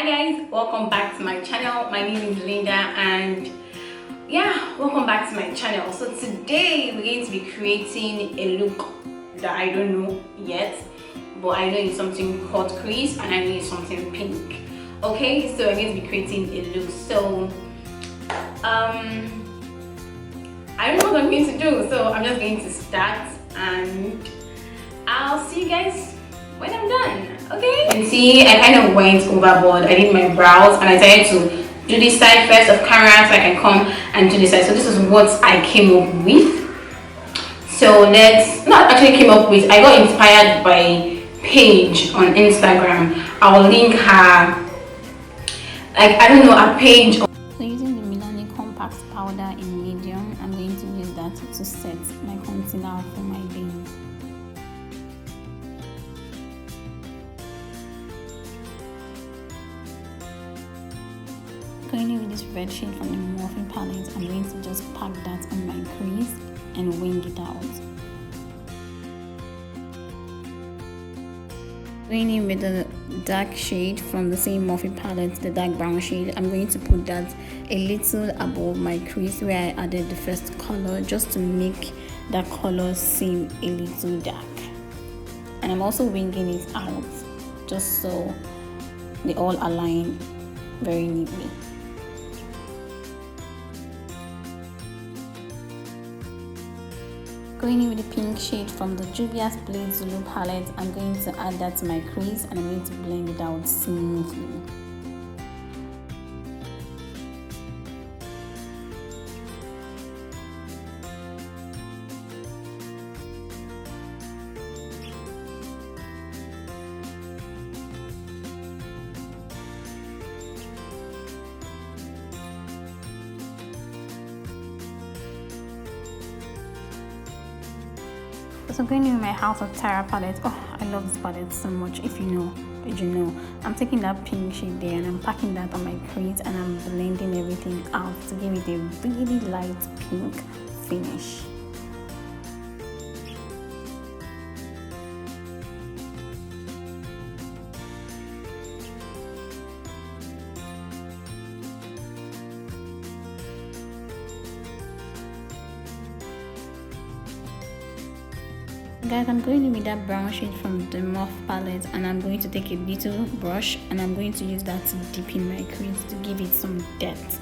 guys, welcome back to my channel. My name is Linda and yeah, welcome back to my channel. So today we're going to be creating a look that I don't know yet, but I know it's something called crease and I know it's something pink. Okay, so we're going to be creating a look. So I don't know what I'm going to do, so I'm just going to start and I'll see you guys when I'm done. Okay, you can see I kind of went overboard. I did my brows and I decided to do this side first of camera so I can come and do this side. So this is what I came up with. So let's not actually came up with, I got inspired by Paige on Instagram. I will link her, like, I don't know, a page. So using the Milani compact powder in medium, I'm going to use that to set my concealer for my base. Going in with this red shade from the Morphe palette, I'm going to just pack that on my crease and wing it out. Going in with the dark shade from the same Morphe palette, the dark brown shade, I'm going to put that a little above my crease where I added the first color, just to make that color seem a little dark. And I'm also winging it out just so they all align very neatly. Going in with the pink shade from the Juvia's Blade Zulu palette, I'm going to add that to my crease and I'm going to blend it out smoothly. So going in with my House of Terra palette. Oh, I love this palette so much. If you know, did you know? I'm taking that pink shade there and I'm packing that on my crease and I'm blending everything out to give it a really light pink finish. Guys, I'm going in with that brown shade from the Morphe palette and I'm going to take a little brush and I'm going to use that to deep in my crease to give it some depth.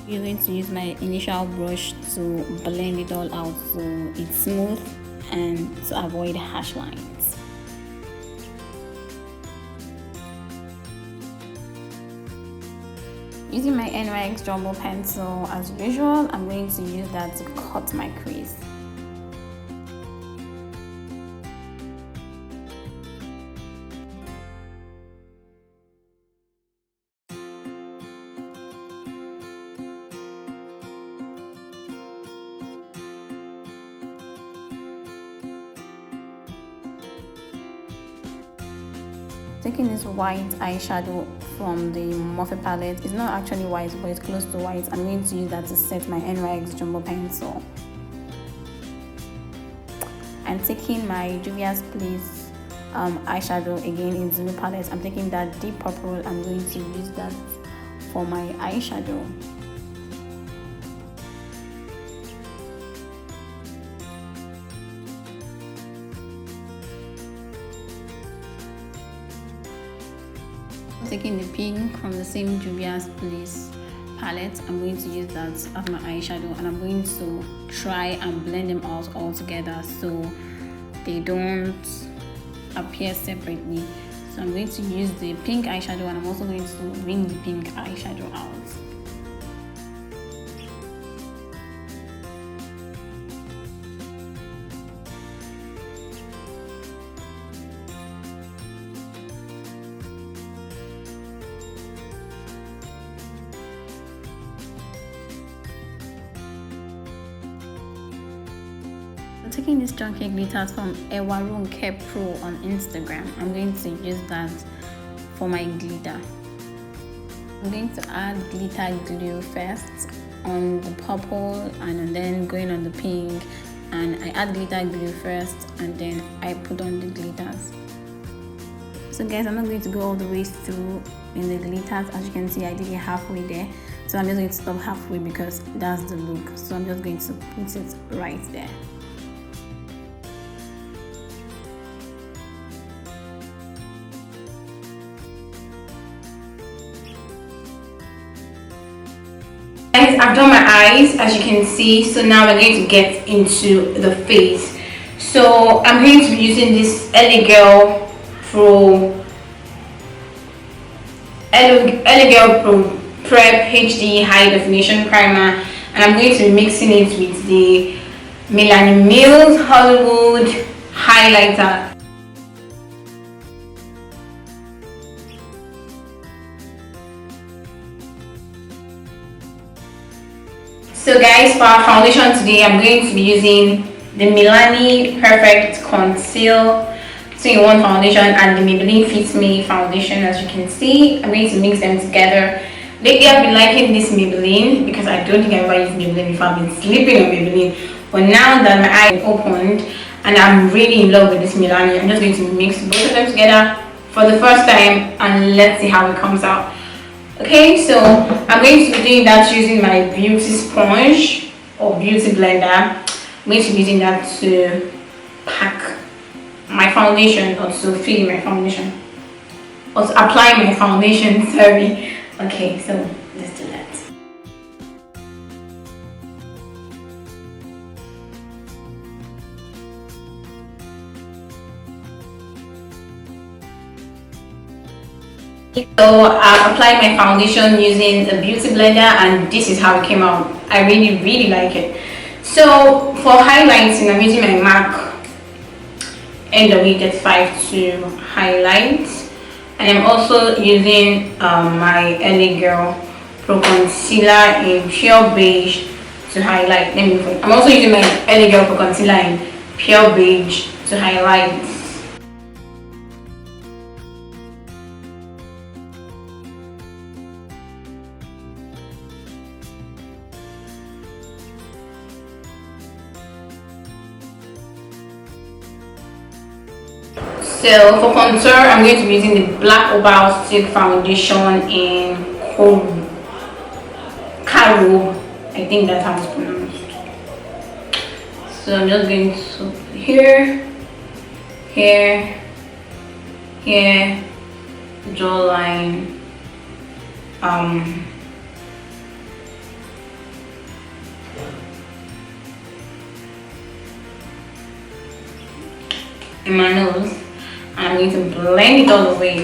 You're going to use my initial brush to blend it all out so it's smooth and to avoid harsh lines. Using my NYX Jumbo pencil as usual, I'm going to use that to cut my crease. Taking this white eyeshadow from the Morphe palette, it's not actually white but it's close to white. I'm going to use that to set my NYX Jumbo pencil. And taking my Juvia's Place eyeshadow again in Zulu palette, I'm taking that deep purple. I'm going to use that for my eyeshadow. Taking the pink from the same Juvia's Place palette, I'm going to use that as my eyeshadow and I'm going to try and blend them out all together so they don't appear separately. So I'm going to use the pink eyeshadow and I'm also going to wing the pink eyeshadow out. Taking this chunky glitters from Ewarun Care Pro on Instagram, I'm going to use that for my glitter. I'm going to add glitter glue first on the purple and then going on the pink, and I add glitter glue first and then I put on the glitters. So So guys, I'm not going to go all the way through in the glitters. As you can see, I did it halfway there, so I'm just going to stop halfway because that's the look. So I'm just going to put it right there. Guys, I've done my eyes, as you can see. So now we're going to get into the face. So I'm going to be using this LA Girl Pro Prep HD High Definition Primer, and I'm going to be mixing it with the Melanie Mills Hollywood Highlighter. So guys, for our foundation today, I'm going to be using the Milani Perfect Conceal 2-in-1 foundation and the Maybelline Fit Me foundation. As you can see, I'm going to mix them together. Lately, I've been liking this Maybelline because I don't think I've ever used Maybelline before. I've been sleeping on Maybelline, but now that my eye is opened and I'm really in love with this Milani, I'm just going to mix both of them together for the first time and let's see how it comes out. Okay, so I'm going to be doing that using my beauty sponge or beauty blender. I'm going to be using that to pack my foundation, or to fill my foundation, or to apply my foundation, sorry. Okay, so let's do that. So I've applied my foundation using a beauty blender and this is how it came out. I really like it. So for highlighting, I'm using my MAC End of Week 5 to highlight, and I'm also using my LA Girl Pro Concealer in Pure Beige to highlight. I'm also using my LA Girl Pro Concealer in Pure Beige to highlight. So for contour, I'm going to be using the Black Opal Stick Foundation in Caro. I think that's how it's pronounced. So I'm just going to here, jawline, in my nose. I'm going to blend it all the way.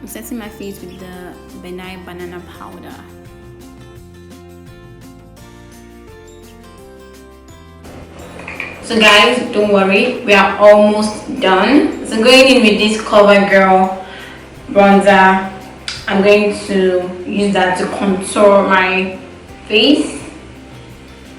I'm setting my face with the Benai Banana Powder. So guys, don't worry, we are almost done. So going in with this CoverGirl bronzer, I'm going to use that to contour my face.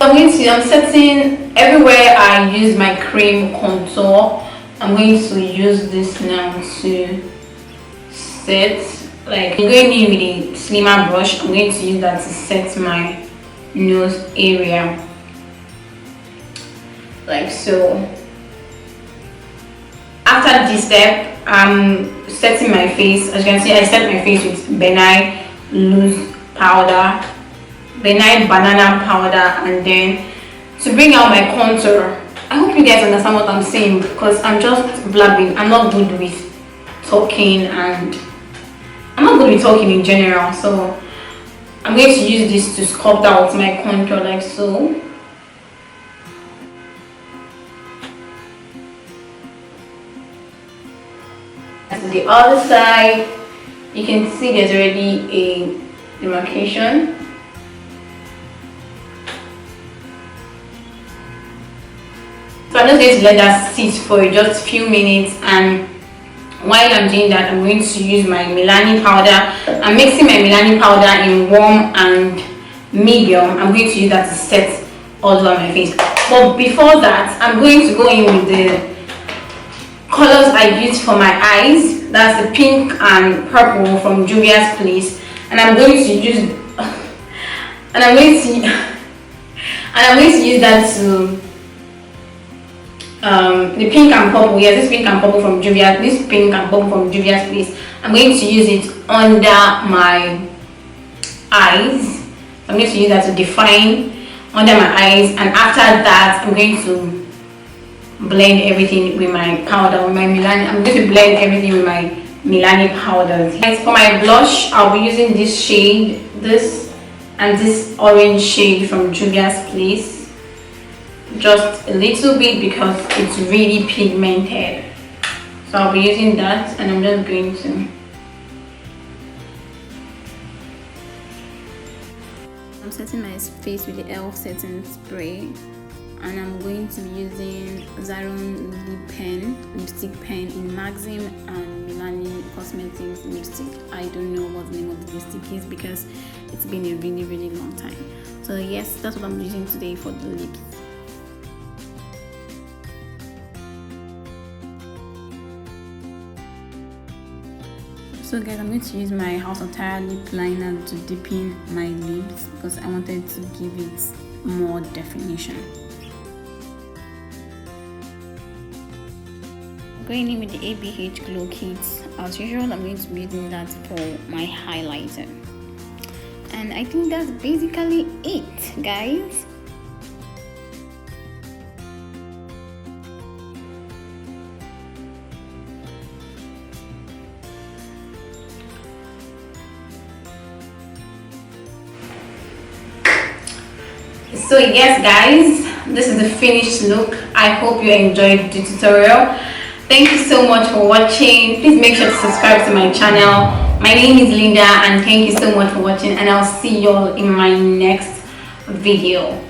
I'm setting everywhere I use my cream contour. I'm going to use this now to set, like I'm going in with a slimmer brush. I'm going to use that to set my nose area, like so. After this step, I'm setting my face. As you can see, I set my face with Benai Banana Powder, and then to bring out my contour. I hope you guys understand what I'm saying because I'm just blabbing. I'm not good with talking, and I'm not good with talking in general. So I'm going to use this to sculpt out my contour, like so. And the other side, you can see there's already a demarcation. So I'm just going to let that sit for just a few minutes, and while I'm doing that, I'm going to use my Milani powder. I'm mixing my Milani powder in warm and medium. I'm going to use that to set all over my face. But before that, I'm going to go in with the colors I used for my eyes. That's the pink and purple from Juvia's Place, and I'm going to use and I'm going to use that to the pink and purple. Yes, this pink and purple from Juvia's Place. I'm going to use it under my eyes. I'm going to use that to define under my eyes, and after that I'm going to blend everything with my powder, with my Milani. I'm going to blend everything with my Milani powders. And for my blush, I'll be using this shade, this and this orange shade from Juvia's Place. Just a little bit because it's really pigmented. So I'll be using that, and I'm just going to. I'm setting my face with the e.l.f. setting spray, and I'm going to be using Zaron lipstick pen in Maxim and Milani Cosmetics lipstick. I don't know what the name of the lipstick is because it's been a really long time. So yes, that's what I'm using today for the lips. So guys, I'm going to use my House of Tara lip liner to deepen my lips because I wanted to give it more definition. Going in with the ABH Glow Kit. As usual, I'm going to be using that for my highlighter. And I think that's basically it, guys. So yes guys, this is the finished look. I hope you enjoyed the tutorial. Thank you so much for watching. Please make sure to subscribe to my channel. My name is Linda, and thank you so much for watching, and I'll see you all in my next video.